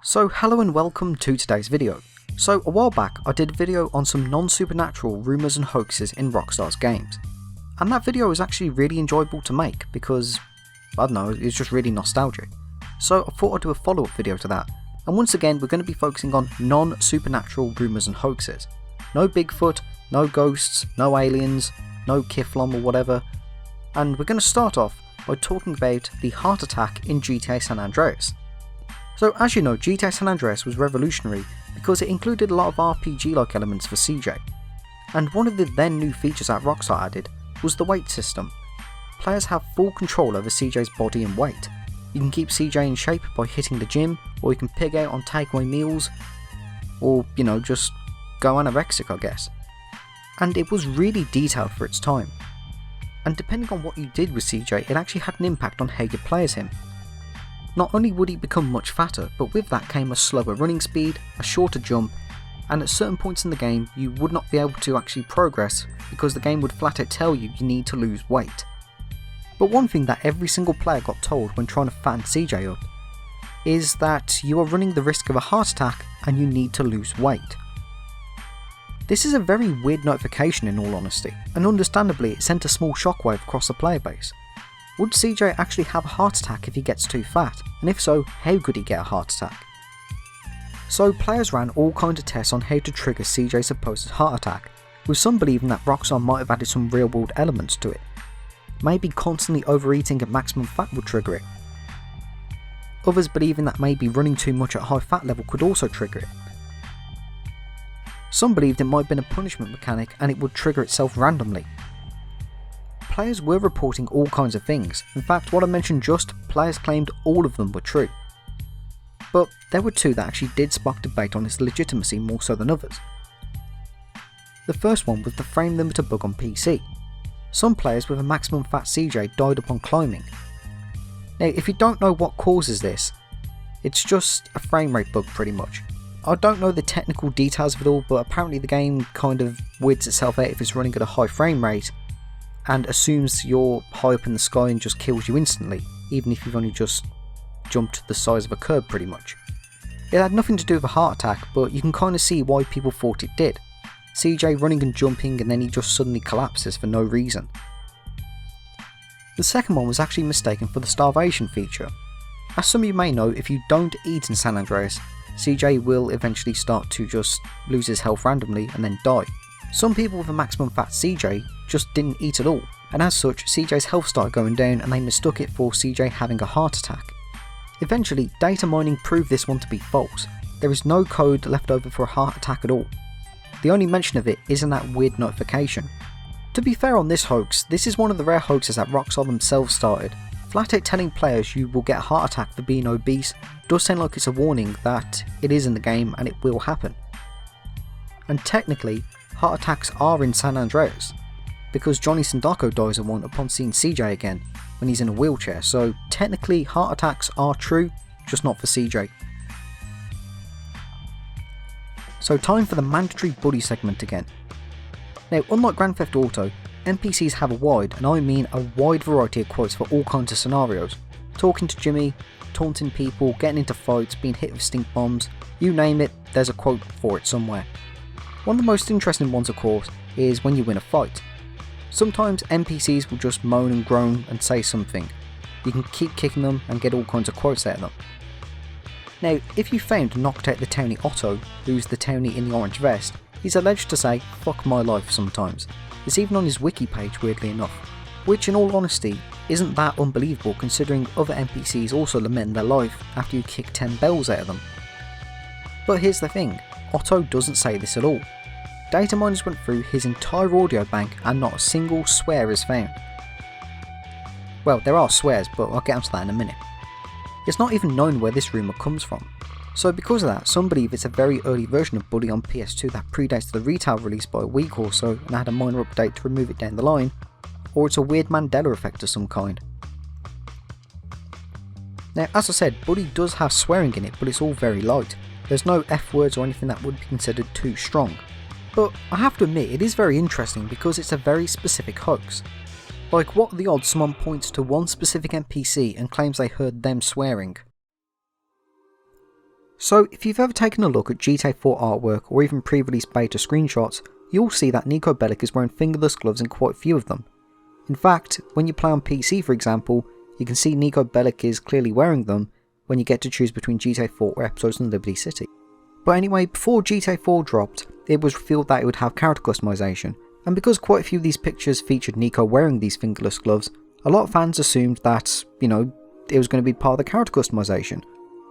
So hello and welcome to today's video. So a while back I did a video on some non-supernatural rumours and hoaxes in Rockstar's games. And that video was actually really enjoyable to make because, I don't know, it's just really nostalgic. So I thought I'd do a follow-up video to that. And once again we're going to be focusing on non-supernatural rumours and hoaxes. No Bigfoot, no ghosts, no aliens, no Kiflom or whatever. And we're going to start off by talking about the heart attack in GTA San Andreas. So as you know, GTA San Andreas was revolutionary because it included a lot of RPG-like elements for CJ. And one of the then new features that Rockstar added was the weight system. Players have full control over CJ's body and weight. You can keep CJ in shape by hitting the gym, or you can pig out on takeaway meals, or, you know, just go anorexic I guess. And it was really detailed for its time. And depending on what you did with CJ, it actually had an impact on how you play as him. Not only would he become much fatter, but with that came a slower running speed, a shorter jump, and at certain points in the game you would not be able to actually progress because the game would flat out tell you need to lose weight. But one thing that every single player got told when trying to fatten CJ up is that you are running the risk of a heart attack and you need to lose weight. This is a very weird notification in all honesty, and understandably it sent a small shockwave across the player base. Would CJ actually have a heart attack if he gets too fat, and if so, how could he get a heart attack? So players ran all kinds of tests on how to trigger CJ's supposed heart attack, with some believing that Rockstar might have added some real world elements to it. Maybe constantly overeating at maximum fat would trigger it. Others believing that maybe running too much at high fat level could also trigger it. Some believed it might have been a punishment mechanic and it would trigger itself randomly. Players were reporting all kinds of things. In fact, what I mentioned just, players claimed all of them were true. But there were two that actually did spark debate on its legitimacy more so than others. The first one was the frame limiter bug on PC. Some players with a maximum fat CJ died upon climbing. Now if you don't know what causes this, it's just a frame rate bug pretty much. I don't know the technical details of it all, but apparently the game kind of weirds itself out if it's running at a high frame rate and assumes you're high up in the sky and just kills you instantly, even if you've only just jumped the size of a curb pretty much. It had nothing to do with a heart attack, but you can kind of see why people thought it did. CJ running and jumping and then he just suddenly collapses for no reason. The second one was actually mistaken for the starvation feature. As some of you may know, if you don't eat in San Andreas, CJ will eventually start to just lose his health randomly and then die. Some people with a maximum fat CJ just didn't eat at all, and as such CJ's health started going down and they mistook it for CJ having a heart attack. Eventually data mining proved this one to be false. There is no code left over for a heart attack at all. The only mention of it is in that weird notification. To be fair on this hoax, this is one of the rare hoaxes that Rockstar themselves started. Flat out telling players you will get a heart attack for being obese does sound like it's a warning that it is in the game and it will happen. And technically, heart attacks are in San Andreas, because Johnny Sindacco dies of one upon seeing CJ again when he's in a wheelchair, so technically heart attacks are true, just not for CJ. So time for the mandatory bully segment again. Now unlike Grand Theft Auto, NPCs have a wide, and I mean a wide variety of quotes for all kinds of scenarios. Talking to Jimmy, taunting people, getting into fights, being hit with stink bombs, you name it, there's a quote for it somewhere. One of the most interesting ones of course is when you win a fight. Sometimes NPCs will just moan and groan and say something. You can keep kicking them and get all kinds of quotes out of them. Now if you found and knocked out the townie Otto, who's the townie in the orange vest, he's alleged to say "fuck my life" sometimes. It's even on his wiki page weirdly enough. Which in all honesty isn't that unbelievable considering other NPCs also lament their life after you kick 10 bells out of them. But here's the thing, Otto doesn't say this at all. Data miners went through his entire audio bank and not a single swear is found. Well, there are swears, but I'll get onto that in a minute. It's not even known where this rumour comes from. So because of that, some believe it's a very early version of Bully on PS2 that predates the retail release by a week or so and had a minor update to remove it down the line, or it's a weird Mandela effect of some kind. Now as I said, Bully does have swearing in it, but it's all very light. There's no F words or anything that would be considered too strong. But I have to admit it is very interesting because it's a very specific hoax. Like what are the odds someone points to one specific NPC and claims they heard them swearing? So if you've ever taken a look at GTA 4 artwork or even pre-release beta screenshots, you'll see that Niko Bellic is wearing fingerless gloves in quite a few of them. In fact, when you play on PC for example, you can see Niko Bellic is clearly wearing them when you get to choose between GTA 4 or episodes in Liberty City. But anyway, before GTA 4 dropped, it was revealed that it would have character customization, and because quite a few of these pictures featured Niko wearing these fingerless gloves, a lot of fans assumed that, it was going to be part of the character customization.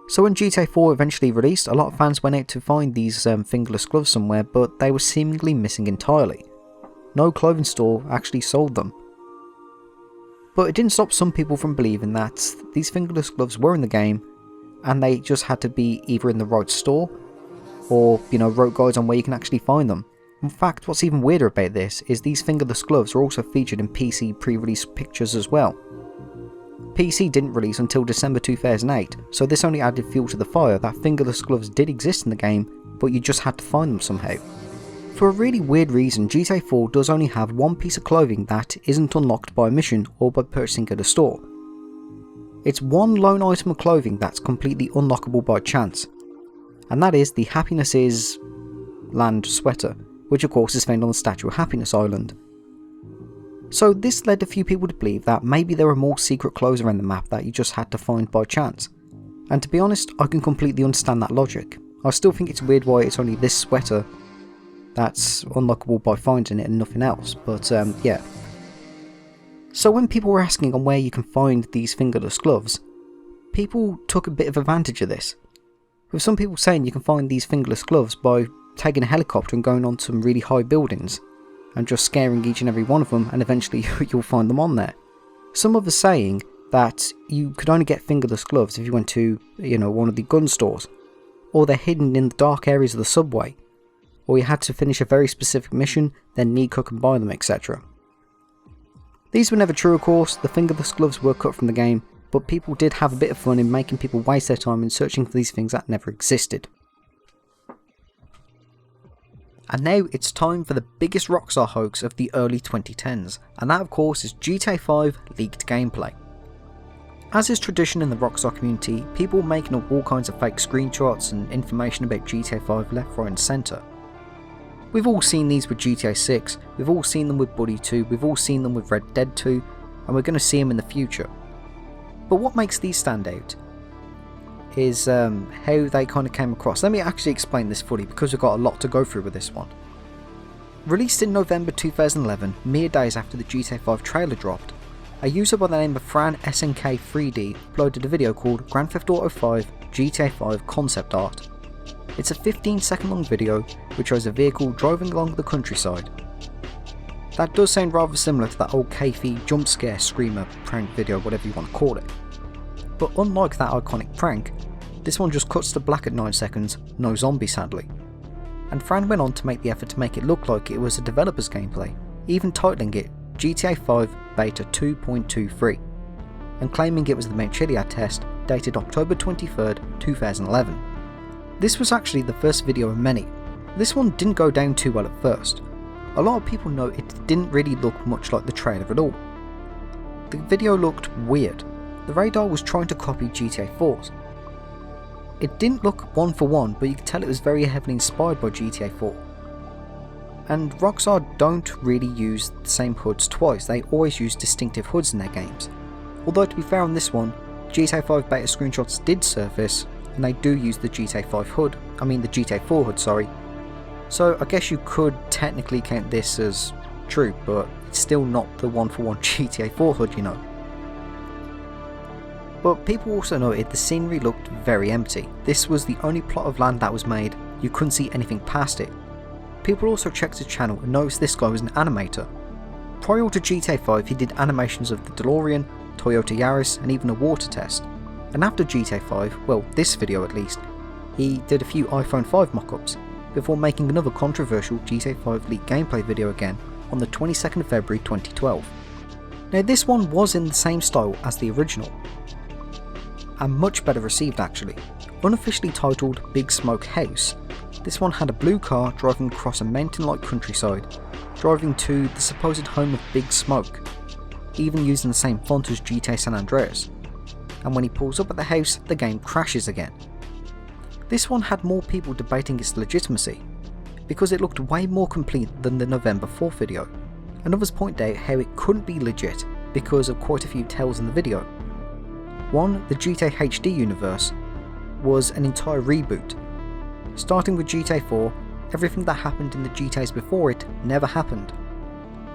So when GTA 4 eventually released, a lot of fans went out to find these fingerless gloves somewhere, but they were seemingly missing entirely. No clothing store actually sold them. But it didn't stop some people from believing that these fingerless gloves were in the game, and they just had to be either in the right store, or, wrote guides on where you can actually find them. In fact, what's even weirder about this is these fingerless gloves are also featured in PC pre-release pictures as well. PC didn't release until December 2008, so this only added fuel to the fire that fingerless gloves did exist in the game, but you just had to find them somehow. For a really weird reason, GTA 4 does only have one piece of clothing that isn't unlocked by a mission or by purchasing at a store. It's one lone item of clothing that's completely unlockable by chance, and that is the Happiness Is Land sweater, which of course is found on the Statue of Happiness Island. So this led a few people to believe that maybe there were more secret clothes around the map that you just had to find by chance. And to be honest, I can completely understand that logic. I still think it's weird why it's only this sweater that's unlockable by finding it and nothing else, but yeah. So when people were asking on where you can find these fingerless gloves, people took a bit of advantage of this. With some people saying you can find these fingerless gloves by taking a helicopter and going on to some really high buildings, and just scaring each and every one of them, and eventually you'll find them on there. Some others saying that you could only get fingerless gloves if you went to, one of the gun stores, or they're hidden in the dark areas of the subway, or you had to finish a very specific mission, then Niko can buy them, etc. These were never true of course, the fingerless gloves were cut from the game, but people did have a bit of fun in making people waste their time in searching for these things that never existed. And now it's time for the biggest Rockstar hoax of the early 2010s, and that of course is GTA 5 leaked gameplay. As is tradition in the Rockstar community, people making up all kinds of fake screenshots and information about GTA 5 left, right and centre. We've all seen these with GTA 6, we've all seen them with Buddy 2, we've all seen them with Red Dead 2, and we're going to see them in the future. But what makes these stand out is how they kind of came across. Let me actually explain this fully because we've got a lot to go through with this one. Released in November 2011, mere days after the GTA 5 trailer dropped, a user by the name of Fran SNK3D uploaded a video called Grand Theft Auto 5 GTA 5 Concept Art. It's a 15-second long video which shows a vehicle driving along the countryside. That does sound rather similar to that old Kayfy jump scare screamer prank video, whatever you want to call it. But unlike that iconic prank, this one just cuts to black at 9 seconds, no zombie sadly. And Fran went on to make the effort to make it look like it was a developer's gameplay, even titling it GTA 5 Beta 2.23, and claiming it was the Mount Chiliad test dated October 23rd, 2011. This was actually the first video of many. This one didn't go down too well at first. A lot of people know it didn't really look much like the trailer at all. The video looked weird. The radar was trying to copy GTA 4's. It didn't look one for one, but you could tell it was very heavily inspired by GTA 4. And Rockstar don't really use the same hoods twice, they always use distinctive hoods in their games. Although to be fair on this one, GTA 5 beta screenshots did surface, and they do use the GTA 4 hood, sorry. So I guess you could technically count this as true, but it's still not the one-for-one GTA 4 hood, But people also noted the scenery looked very empty. This was the only plot of land that was made, you couldn't see anything past it. People also checked his channel and noticed this guy was an animator. Prior to GTA 5 he did animations of the DeLorean, Toyota Yaris and even a water test. And after GTA 5, well this video at least, he did a few iPhone 5 mockups, before making another controversial GTA 5 leaked gameplay video again on the 22nd of February 2012. Now this one was in the same style as the original, and much better received actually. Unofficially titled Big Smoke House, this one had a blue car driving across a mountain-like countryside, driving to the supposed home of Big Smoke, even using the same font as GTA San Andreas, and when he pulls up at the house, the game crashes again. This one had more people debating its legitimacy, because it looked way more complete than the November 4th video, and others pointed out how it couldn't be legit because of quite a few tells in the video. One, the GTA HD universe was an entire reboot. Starting with GTA 4, everything that happened in the GTAs before it never happened.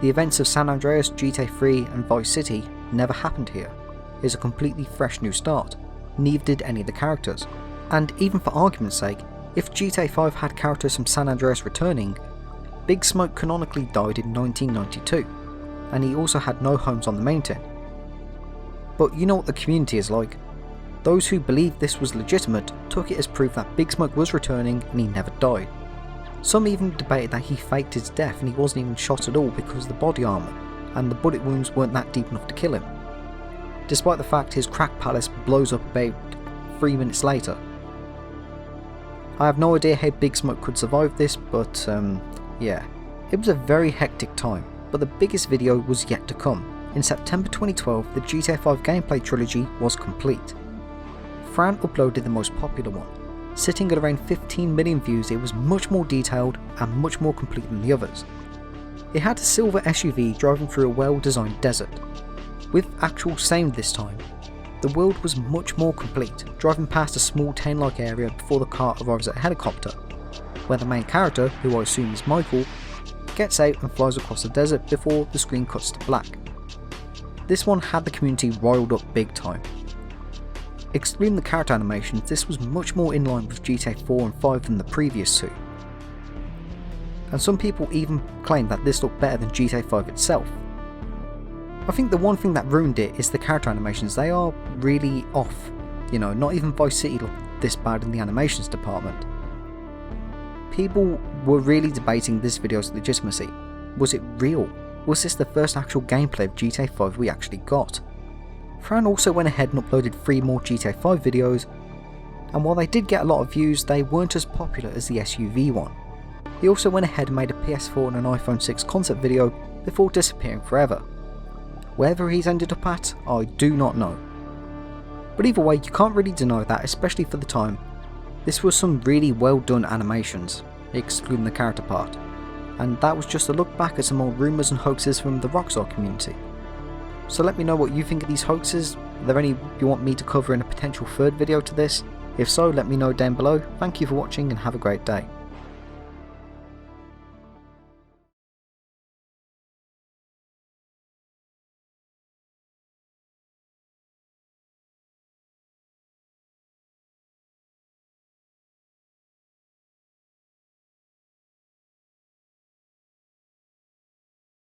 The events of San Andreas, GTA 3 and Vice City never happened here. It's a completely fresh new start. Neither did any of the characters. And even for argument's sake, if GTA 5 had characters from San Andreas returning, Big Smoke canonically died in 1992, and he also had no homes on the mountain. But you know what the community is like. Those who believed this was legitimate took it as proof that Big Smoke was returning and he never died. Some even debated that he faked his death and he wasn't even shot at all because of the body armour, and the bullet wounds weren't that deep enough to kill him. Despite the fact his crack palace blows up about 3 minutes later. I have no idea how Big Smoke could survive this, but yeah. It was a very hectic time, but the biggest video was yet to come. In September 2012, the GTA 5 gameplay trilogy was complete. Fran uploaded the most popular one. Sitting at around 15 million views, it was much more detailed and much more complete than the others. It had a silver SUV driving through a well-designed desert. With actual sound this time, the world was much more complete, driving past a small town-like area before the car arrives at a helicopter, where the main character, who I assume is Michael, gets out and flies across the desert before the screen cuts to black. This one had the community riled up big time. Excluding the character animations, this was much more in line with GTA 4 and 5 than the previous two. And some people even claimed that this looked better than GTA 5 itself. I think the one thing that ruined it is the character animations. They are really off. You know, not even Vice City looked this bad in the animations department. People were really debating this video's legitimacy. Was it real? Was this the first actual gameplay of GTA 5 we actually got? Fran also went ahead and uploaded 3 more GTA 5 videos, and while they did get a lot of views, they weren't as popular as the SUV one. He also went ahead and made a PS4 and an iPhone 6 concept video before disappearing forever. Wherever he's ended up at, I do not know. But either way, you can't really deny that, especially for the time, this was some really well done animations, excluding the character part. And that was just a look back at some old rumours and hoaxes from the Rockstar community. So let me know what you think of these hoaxes. Are there any you want me to cover in a potential third video to this? If so, let me know down below. Thank you for watching and have a great day.